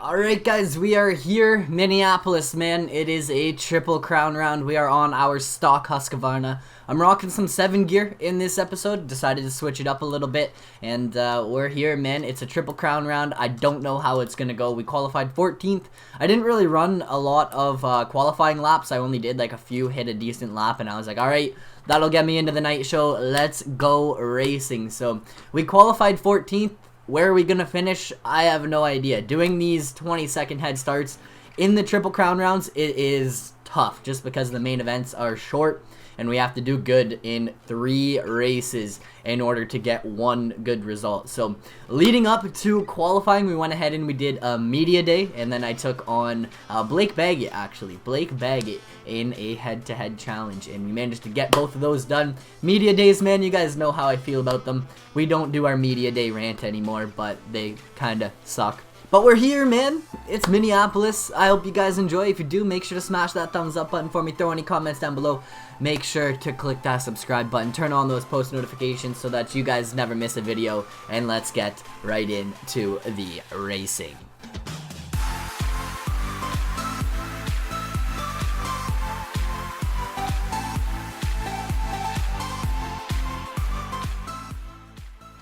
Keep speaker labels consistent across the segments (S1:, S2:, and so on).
S1: Alright guys, we are here, Minneapolis, man. It is a triple crown round. We are on our stock Husqvarna. I'm rocking some 7 gear in this episode. Decided to switch it up a little bit, and we're here, man. It's a triple crown round. I don't know how it's gonna go. We qualified 14th. I didn't really run a lot of qualifying laps. I only did like a few, hit a decent lap, and I was like, alright, that'll get me into the night show. Let's go racing. So we qualified 14th. Where are we going to finish? I have no idea. Doing these 20-second head starts in the Triple Crown rounds, it is tough just because the main events are short and we have to do good in 3 races in order to get 1 good result. So leading up to qualifying, we went ahead and we did a media day, and then I took on Blake Baggett, actually. Blake Baggett in a head-to-head challenge, and we managed to get both of those done. Media days, man, you guys know how I feel about them. We don't do our media day rant anymore, but they kind of suck. But we're here, man. It's Minneapolis. I hope you guys enjoy. If you do, make sure to smash that thumbs up button for me. Throw any comments down below. Make sure to click that subscribe button. Turn on those post notifications so that you guys never miss a video. And let's get right into the racing.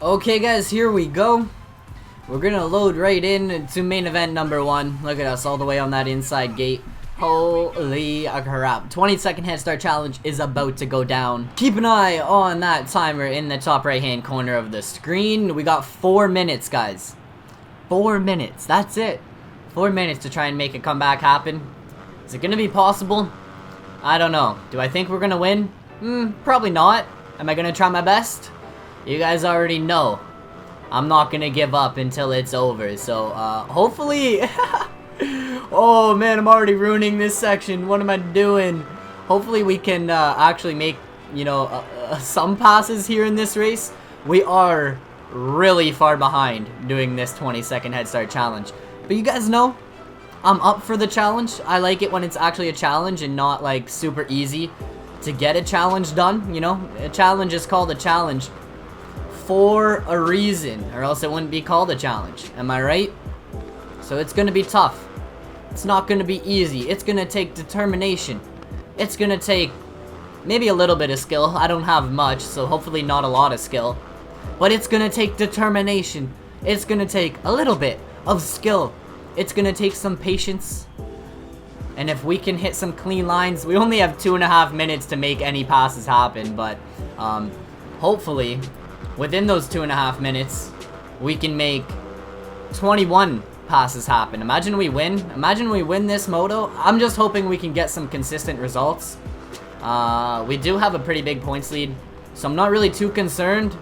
S1: Okay, guys, here we go. We're gonna load right in to main event number 1. Look at us all the way on that inside gate. Holy crap. 20-second head start challenge is about to go down. Keep an eye on that timer in the top right hand corner of the screen. We got 4 minutes, guys. 4 minutes. That's it. 4 minutes to try and make a comeback happen. Is it gonna be possible? I don't know. Do I think we're gonna win? Probably not. Am I gonna try my best? You guys already know I'm not gonna give up until it's over, so hopefully oh man, I'm already ruining this section. What am I doing? Hopefully we can actually make, you know, some passes here in this race. We are really far behind doing this 20-second head start challenge, but you guys know I'm up for the challenge. I like it when it's actually a challenge and not like super easy to get a challenge done. You know, a challenge is called a challenge for a reason, or else it wouldn't be called a challenge. Am I right? So it's gonna be tough. It's not gonna be easy. It's gonna take determination. It's gonna take maybe a little bit of skill. I don't have much, so hopefully not a lot of skill. But it's gonna take determination. It's gonna take a little bit of skill. It's gonna take some patience. And if we can hit some clean lines, we only have 2.5 minutes to make any passes happen, but hopefully within those 2.5 minutes, we can make 21 passes happen. Imagine we win. Imagine we win this moto. I'm just hoping we can get some consistent results. We do have a pretty big points lead, so I'm not really too concerned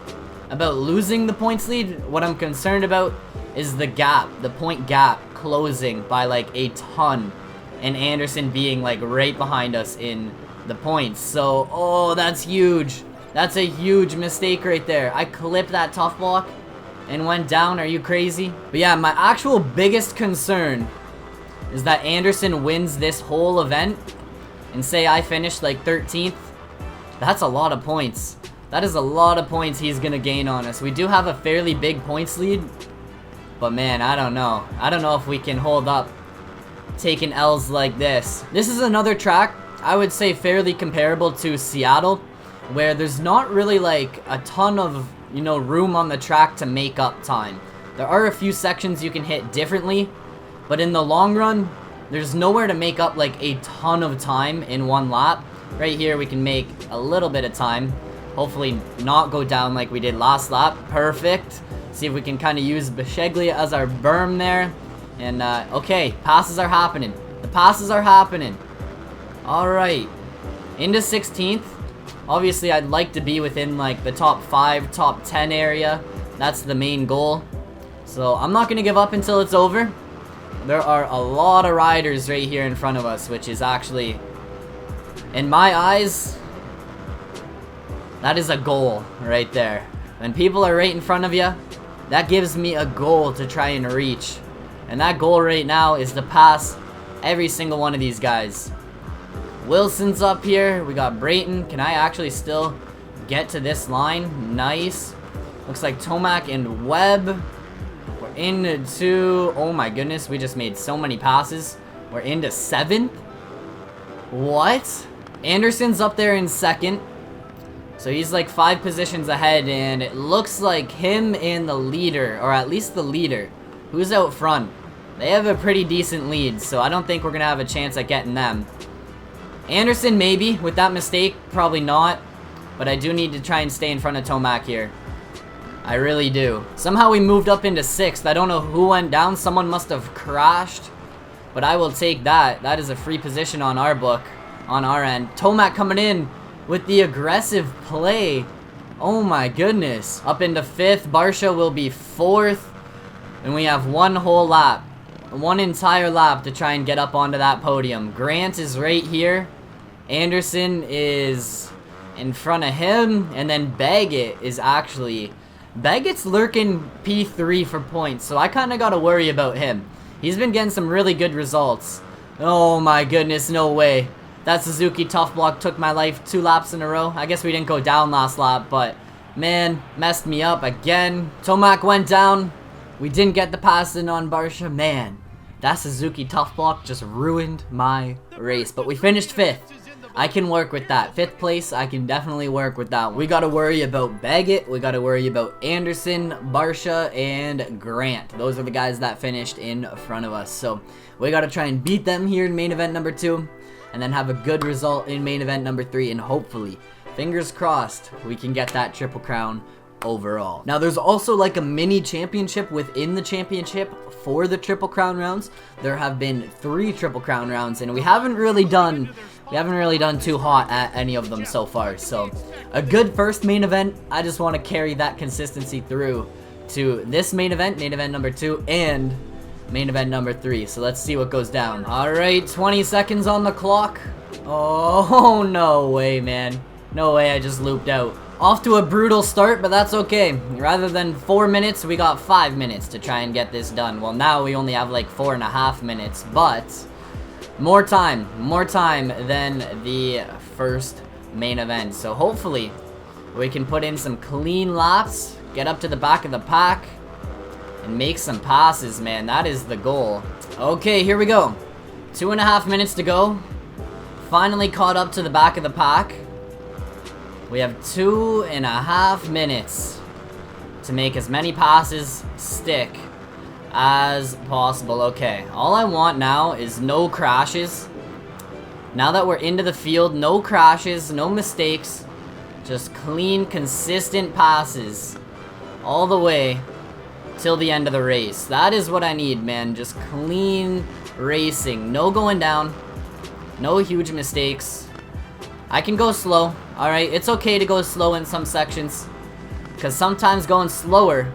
S1: about losing the points lead. What I'm concerned about is the gap, the point gap closing by like a ton, and Anderson being like right behind us in the points. So, oh, that's huge. That's a huge mistake right there. I clipped that tough block and went down. Are you crazy? But yeah, my actual biggest concern is that Anderson wins this whole event and say I finished like 13th. That's a lot of points. That is a lot of points he's gonna gain on us. We do have a fairly big points lead, but man, I don't know. I don't know if we can hold up taking L's like this. This is another track, I would say fairly comparable to Seattle, where there's not really like a ton of, you know, room on the track to make up time. There are a few sections you can hit differently, but in the long run, there's nowhere to make up like a ton of time in one lap. Right here, we can make a little bit of time. Hopefully not go down like we did last lap. Perfect. See if we can kind of use Bisheglia as our berm there. And, okay, passes are happening. The passes are happening. Alright. Into 16th. Obviously, I'd like to be within, like, the top 5, top 10 area. That's the main goal. So, I'm not going to give up until it's over. There are a lot of riders right here in front of us, which is actually, in my eyes, that is a goal right there. When people are right in front of you, that gives me a goal to try and reach. And that goal right now is to pass every single one of these guys. Wilson's up here. We got Brayton. Can I actually still get to this line? Nice. Looks like Tomac and Webb. We're into, oh my goodness, we just made so many passes. We're into 7th? What? Anderson's up there in 2nd. So he's like 5 positions ahead, and it looks like him and the leader, or at least the leader, who's out front. They have a pretty decent lead, so I don't think we're gonna have a chance at getting them. Anderson, maybe. With that mistake, probably not. But I do need to try and stay in front of Tomac here. I really do. Somehow we moved up into 6th. I don't know who went down. Someone must have crashed. But I will take that. That is a free position on our book. On our end. Tomac coming in with the aggressive play. Oh my goodness. Up into 5th. Barsha will be 4th. And we have one whole lap. One entire lap to try and get up onto that podium. Grant is right here. Anderson is in front of him. And then Baggett is actually... Baggett's lurking P3 for points. So I kind of got to worry about him. He's been getting some really good results. Oh my goodness, no way. That Suzuki Tough Block took my life 2 laps in a row. I guess we didn't go down last lap, but man, messed me up again. Tomac went down. We didn't get the pass in on Barsha. Man, that Suzuki Tough Block just ruined my race. But we finished 5th. I can work with that. 5th place, I can definitely work with that. We gotta worry about Baggett. We gotta worry about Anderson, Barsha, and Grant. Those are the guys that finished in front of us. So we gotta try and beat them here in main event number 2. And then have a good result in main event number 3. And hopefully, fingers crossed, we can get that Triple Crown overall. Now there's also like a mini championship within the championship for the Triple Crown rounds. There have been 3 Triple Crown rounds, and we haven't really done too hot at any of them so far. So a good first main event. I just want to carry that consistency through to this main event number 2, and main event number 3. So let's see what goes down. All right, 20 seconds on the clock. Oh, no way, man. No way, I just looped out. Off to a brutal start, but that's okay. Rather than 4 minutes, we got 5 minutes to try and get this done. Well, now we only have like 4.5 minutes, but more time than the first main event. So hopefully we can put in some clean laps, get up to the back of the pack, and make some passes, man. That is the goal. Okay, here we go. 2.5 minutes to go. Finally caught up to the back of the pack. We have 2.5 minutes to make as many passes stick as possible. Okay, all I want now is no crashes. Now that we're into the field, no crashes, no mistakes. Just clean, consistent passes all the way till the end of the race. That is what I need, man. Just clean racing. No going down. No huge mistakes. I can go slow. Alright, it's okay to go slow in some sections, because sometimes going slower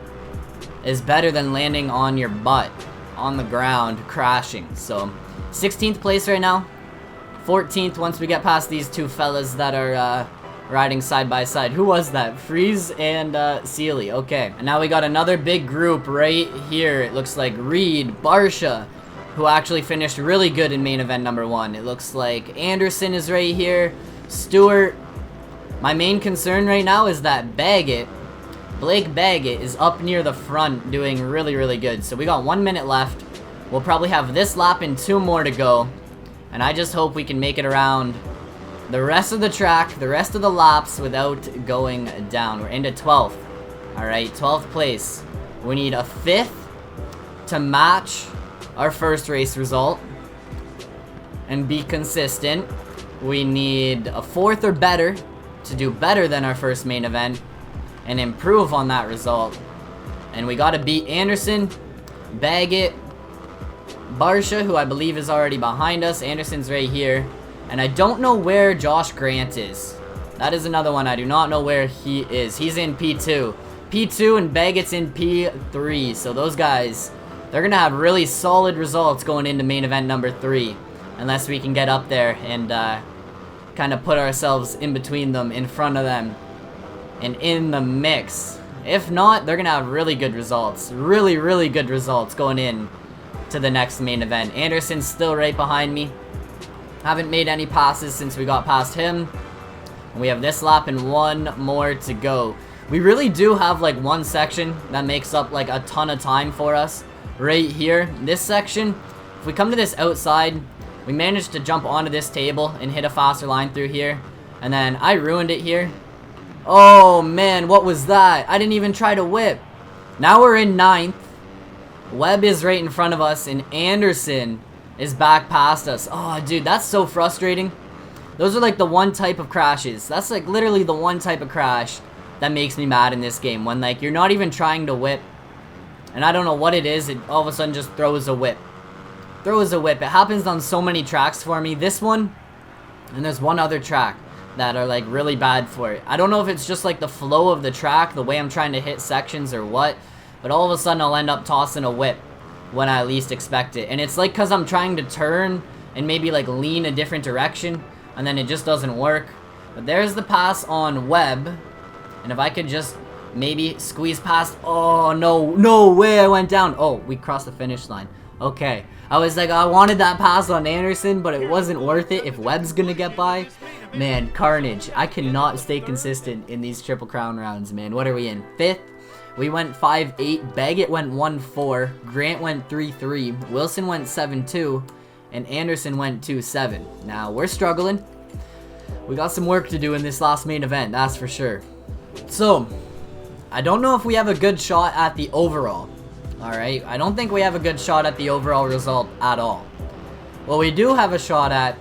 S1: is better than landing on your butt on the ground crashing. So 16th place right now, 14th once we get past these 2 fellas that are riding side by side. Who was that? Freeze and Sealy. Okay, and now we got another big group right here. It looks like Reed, Barsha, who actually finished really good in main event number 1. It looks like Anderson is right here, Stewart. My main concern right now is that Blake Baggett is up near the front doing really, really good. So we got 1 minute left. We'll probably have this lap and 2 more to go. And I just hope we can make it around the rest of the track, the rest of the laps without going down. We're into 12th. Alright, 12th place. We need a 5th to match our first race result and be consistent. We need a 4th or better to do better than our first main event and improve on that result. And we gotta beat Anderson, Baggett, Barsha, who I believe is already behind us. Anderson's right here. And I don't know where Josh Grant is. That is another one. I do not know where he is. He's in P2. P2 and Baggett's in P3. So those guys, they're gonna have really solid results going into main event number 3. Unless we can get up there and kind of put ourselves in between them, in front of them, and in the mix. If not, they're gonna have really good results. Really, really good results going in to the next main event. Anderson's still right behind me. Haven't made any passes since we got past him. And we have this lap and 1 more to go. We really do have like one section that makes up like a ton of time for us right here. This section, if we come to this outside, we managed to jump onto this table and hit a faster line through here. And then I ruined it here. Oh man, what was that? I didn't even try to whip. Now we're in 9th. Webb is right in front of us and Anderson is back past us. Oh dude, that's so frustrating. Those are like the one type of crashes. That's like literally the one type of crash that makes me mad in this game. When like you're not even trying to whip. And I don't know what it is. It all of a sudden just throws a whip. Throws a whip. It happens on so many tracks for me. This one. And there's one other track that are like really bad for it. I don't know if it's just like the flow of the track. The way I'm trying to hit sections or what. But all of a sudden I'll end up tossing a whip when I least expect it. And it's like because I'm trying to turn and maybe like lean a different direction. And then it just doesn't work. But there's the pass on Webb. And if I could just maybe squeeze past. Oh, no way I went down. Oh, we crossed the finish line. Okay. I was like, I wanted that pass on Anderson, but it wasn't worth it if Webb's gonna get by. Man, Carnage. I cannot stay consistent in these Triple Crown rounds, man. What are we in? 5th? We went 5-8. Baggett went 1-4. Grant went 3-3. Wilson went 7-2. And Anderson went 2-7. Now, we're struggling. We got some work to do in this last main event, that's for sure. So, I don't know if we have a good shot at the overall. Alright, I don't think we have a good shot at the overall result at all. What we do have a shot at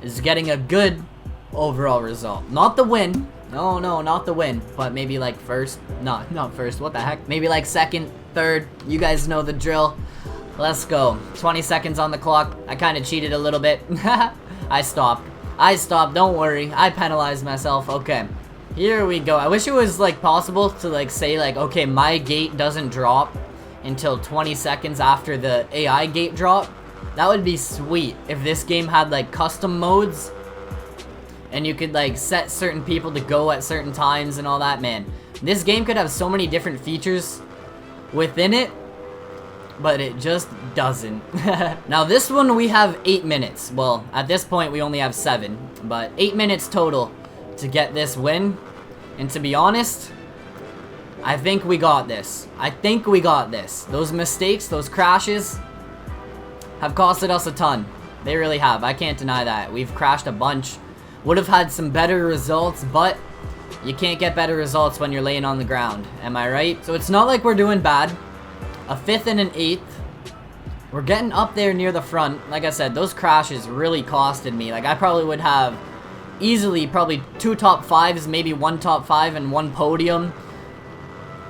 S1: is getting a good overall result. Not the win. No, not the win. But maybe like first. No, not first. What the heck? Maybe like second, third. You guys know the drill. Let's go. 20 seconds on the clock. I kind of cheated a little bit. I stopped. Don't worry. I penalized myself. Okay. Here we go. I wish it was like possible to like say like, okay, my gate doesn't drop until 20 seconds after the AI gate drop. That would be sweet if this game had like custom modes and you could like set certain people to go at certain times and all that. Man, this game could have so many different features within it, but it just doesn't. Now this one we have 8 minutes. Well, at this point we only have 7, but 8 minutes total to get this win. And to be honest, I think we got this. Those mistakes, those crashes have costed us a ton. They really have. I can't deny that. We've crashed a bunch. Would have had some better results, but you can't get better results when you're laying on the ground. Am I right? So it's not like we're doing bad. A 5th and an 8th. We're getting up there near the front. Like I said, those crashes really costed me. Like I probably would have easily probably 2 top 5s, maybe 1 top 5 and 1 podium.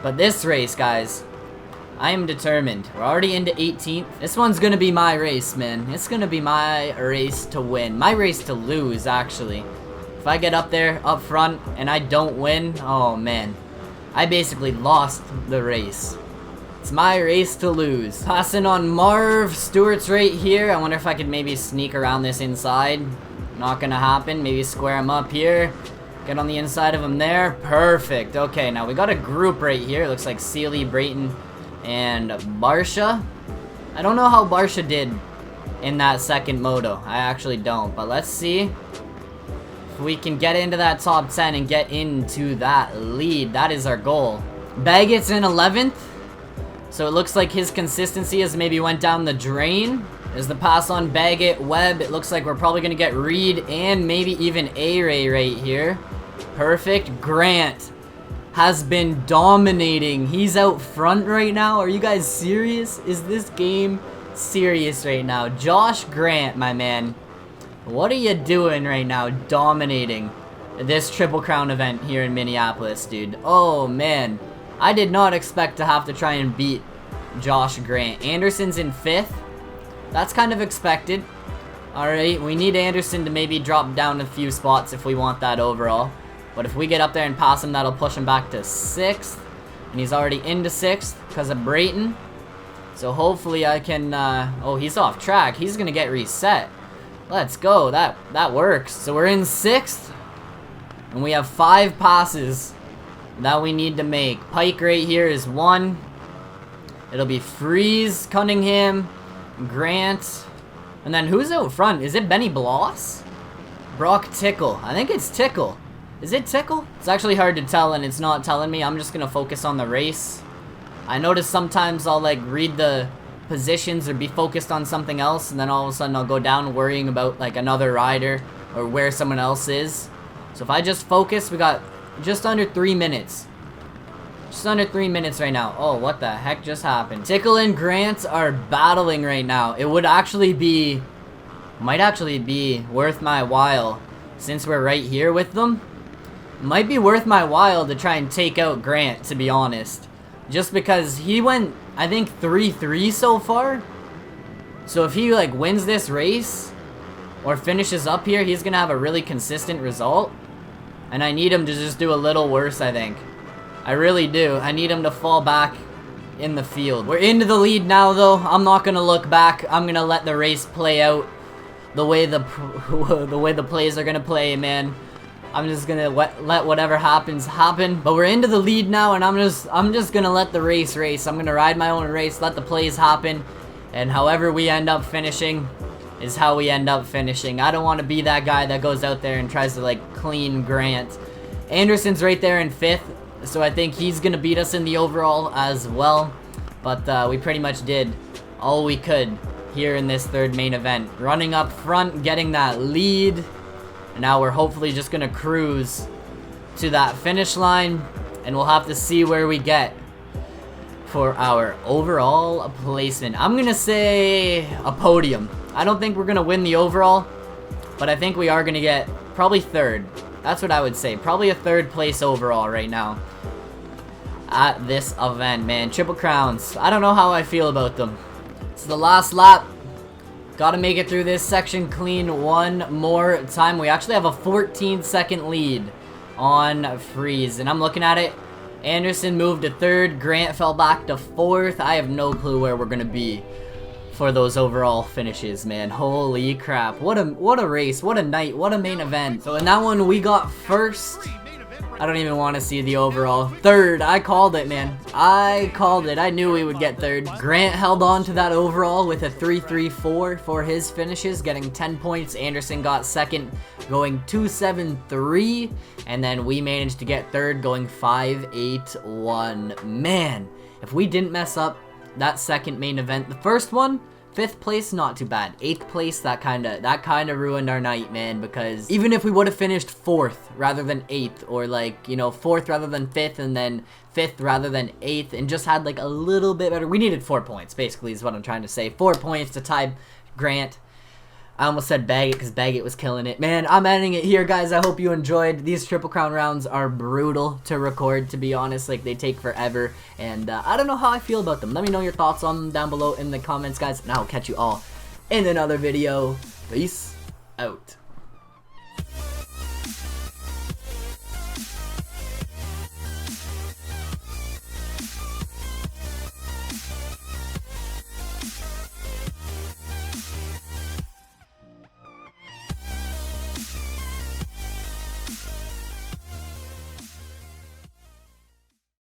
S1: But this race, guys, I am determined. We're already into 18th. This one's gonna be my race, man. It's gonna be my race to win. My race to lose, actually. If I get up there, up front, and I don't win, oh man. I basically lost the race. It's my race to lose. Passing on Marv. Stewart's right here. I wonder if I could maybe sneak around this inside. Not gonna happen. Maybe square him up here. Get on the inside of him there. Perfect. Okay, now we got a group right here. It looks like Sealy, Brayton, and Barsha. I don't know how Barsha did in that second moto. I actually don't. But let's see if we can get into that top 10 and get into that lead. That is our goal. Baggett's in 11th. So it looks like his consistency has maybe went down the drain. There's the pass on Baggett, Webb. It looks like we're probably going to get Reed and maybe even A-Ray right here. Perfect. Grant has been dominating. He's out front right now. Are you guys serious? Is this game serious right now? Josh Grant, my man. What are you doing right now? Dominating this Triple Crown event here in Minneapolis, dude. Oh, man. I did not expect to have to try and beat Josh Grant. Anderson's in 5th. That's kind of expected. Alright, we need Anderson to maybe drop down a few spots if we want that overall. But if we get up there and pass him, that'll push him back to 6th. And he's already into 6th because of Brayton. So hopefully I can... oh, he's off track. He's going to get reset. Let's go. That works. So we're in 6th. And we have 5 passes that we need to make. Pike right here is 1. It'll be Freeze, Cunningham, Grant. And then who's out front? Is it Benny Bloss? Brock Tickle. I think it's Tickle. Is it tickle? It's actually hard to tell and it's not telling me. I'm just gonna focus on the race. I notice sometimes I'll like read the positions or be focused on something else, and then all of a sudden I'll go down worrying about like another rider or where someone else is. So if I just focus, we got just under 3 minutes. Just under 3 minutes right now. Oh, what the heck just happened? Tickle and Grant are battling right now. It would actually be, might actually be worth my while, since we're right here with them. Might be worth my while to try and take out Grant, to be honest. Just because he went, I think, 3-3 so far. So if he like wins this race or finishes up here, he's gonna have a really consistent result. And I need him to just do a little worse, I think. I really do. I need him to fall back in the field. We're into the lead now, though. I'm not gonna look back. I'm gonna let the race play out the way the plays are gonna play, man. I'm just gonna let whatever happens happen. But we're into the lead now, and I'm just gonna let the race race. I'm gonna ride my own race, let the plays happen, and however we end up finishing is how we end up finishing. I don't want to be that guy that goes out there and tries to like clean Grant. Anderson's right there in 5th, so I think he's gonna beat us in the overall as well. But we pretty much did all we could here in this 3rd main event, running up front, getting that lead. And now we're hopefully just gonna cruise to that finish line, and we'll have to see where we get for our overall placement. I'm gonna say a podium. I don't think we're gonna win the overall, but I think we are gonna get probably 3rd. That's what I would say. Probably a 3rd place overall right now at this event, man. Triple Crowns. I don't know how I feel about them. It's the last lap. Gotta make it through this section clean one more time. We actually have a 14-second lead on Freeze, and I'm looking at it. Anderson moved to 3rd. Grant fell back to 4th. I have no clue where we're gonna be for those overall finishes, man. Holy crap. What a race. What a night. What a main event. So in that one, we got 1st. I don't even want to see the overall. 3rd. I called it, man. I called it. I knew we would get 3rd. Grant held on to that overall with a 3-3-4 for his finishes, getting 10 points. Anderson got 2nd, going 2-7-3. And then we managed to get 3rd, going 5-8-1. Man, if we didn't mess up that 2nd main event, the first one, 5th place, not too bad. 8th place, that kind of ruined our night, man, because even if we would have finished 4th rather than 8th, or like, you know, 4th rather than 5th, and then 5th rather than 8th, and just had like a little bit better, we needed 4 points, basically, is what I'm trying to say. 4 points to tie Grant. I almost said Baggett because Baggett was killing it. Man, I'm ending it here, guys. I hope you enjoyed. These Triple Crown rounds are brutal to record, to be honest. Like, they take forever, and I don't know how I feel about them. Let me know your thoughts on them down below in the comments, guys, and I'll catch you all in another video. Peace out.